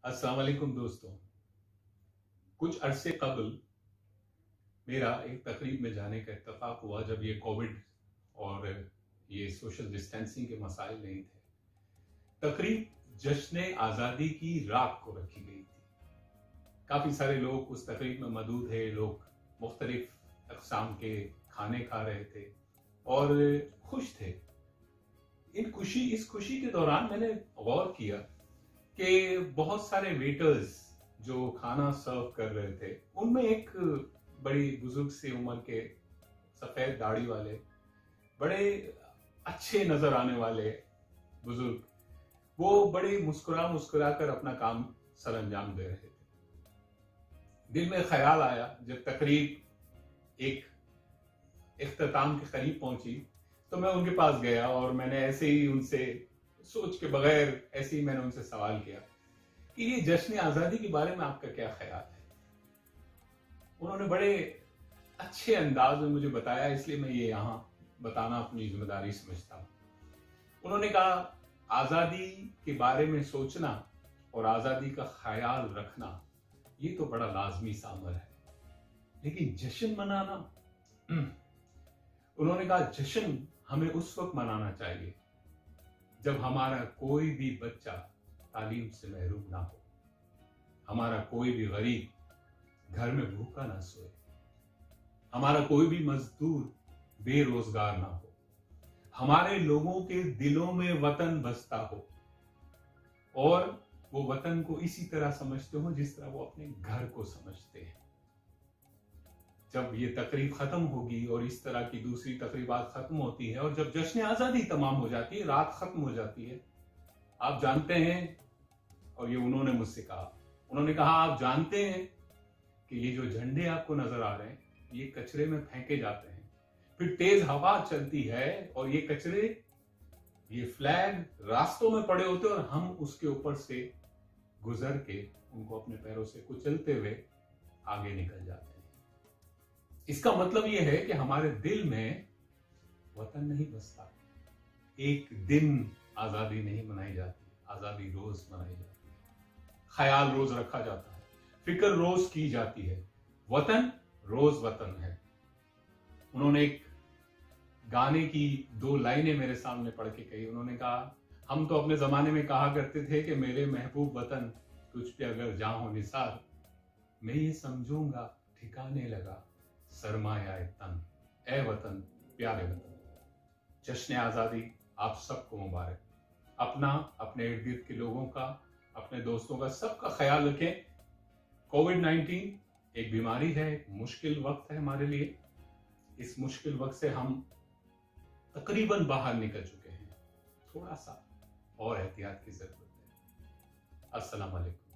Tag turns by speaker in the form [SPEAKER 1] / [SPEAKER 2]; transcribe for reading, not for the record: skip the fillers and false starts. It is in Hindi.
[SPEAKER 1] अस्सलाम वालेकुम दोस्तों। कुछ अरसे कबल मेरा एक तकरीब में जाने का इत्तेफाक हुआ जब ये कोविड और ये सोशल डिस्टेंसिंग के मसाइल नहीं थे। तकरीब जश्न आज़ादी की रात को रखी गई थी। काफ़ी सारे लोग उस तकरीब में मौजूद थे। लोग मुख्तलिफ अक़साम के खाने खा रहे थे और खुश थे। इस खुशी के दौरान मैंने गौर किया कि बहुत सारे वेटर्स जो खाना सर्व कर रहे थे उनमें एक बड़ी बुजुर्ग सी उम्र के सफेद दाढ़ी वाले बड़े अच्छे नजर आने वाले बुजुर्ग वो बड़े मुस्कुरा मुस्कुरा कर अपना काम सर अंजाम दे रहे थे। दिल में ख्याल आया जब तकरीब एक इख्तिताम के करीब पहुंची तो मैं उनके पास गया और मैंने ऐसे ही उनसे सोच के बगैर ऐसे ही मैंने उनसे सवाल किया कि ये जश्न आजादी के बारे में आपका क्या ख्याल है। उन्होंने बड़े अच्छे अंदाज में मुझे बताया, इसलिए मैं ये यहाँ बताना अपनी जिम्मेदारी समझता हूँ। उन्होंने कहा आजादी के बारे में सोचना और आजादी का ख्याल रखना ये तो बड़ा लाजमी सा अमर है, लेकिन जश्न मनाना, उन्होंने कहा जश्न हमें उस वक्त मनाना चाहिए जब हमारा कोई भी बच्चा तालीम से महरूम ना हो, हमारा कोई भी गरीब घर में भूखा ना सोए, हमारा कोई भी मजदूर बेरोजगार ना हो, हमारे लोगों के दिलों में वतन बसता हो और वो वतन को इसी तरह समझते हो जिस तरह वो अपने घर को समझते हैं। जब ये तकरीब खत्म होगी और इस तरह की दूसरी तकरीबात खत्म होती है और जब जश्न आजादी तमाम हो जाती है, रात खत्म हो जाती है, आप जानते हैं, और ये उन्होंने मुझसे कहा, उन्होंने कहा आप जानते हैं कि ये जो झंडे आपको नजर आ रहे हैं ये कचरे में फेंके जाते हैं, फिर तेज हवा चलती है और ये कचरे, ये फ्लैग रास्तों में पड़े होते हैं और हम उसके ऊपर से गुजर के उनको अपने पैरों से कुचलते हुए आगे निकल जाते हैं। इसका मतलब यह है कि हमारे दिल में वतन नहीं बसता। एक दिन आजादी नहीं मनाई जाती, आजादी रोज मनाई जाती है, ख्याल रोज रखा जाता है, फिक्र रोज की जाती है, वतन रोज वतन है। उन्होंने एक गाने की 2 लाइनें मेरे सामने पढ़ के कही। उन्होंने कहा हम तो अपने जमाने में कहा करते थे कि मेरे महबूब वतन तुझ पे अगर जाऊं निसार, मैं ये समझूंगा ठिकाने लगा सरमाया तन, ए वतन प्यारे वतन। जश्न आजादी आप सबको मुबारक। अपना, अपने इर्द गिर्द के लोगों का, अपने दोस्तों का, सबका ख्याल रखें। कोविड-19 एक बीमारी है, एक मुश्किल वक्त है हमारे लिए। इस मुश्किल वक्त से हम तकरीबन बाहर निकल चुके हैं, थोड़ा सा और एहतियात की जरूरत है। अस्सलाम वालेकुम।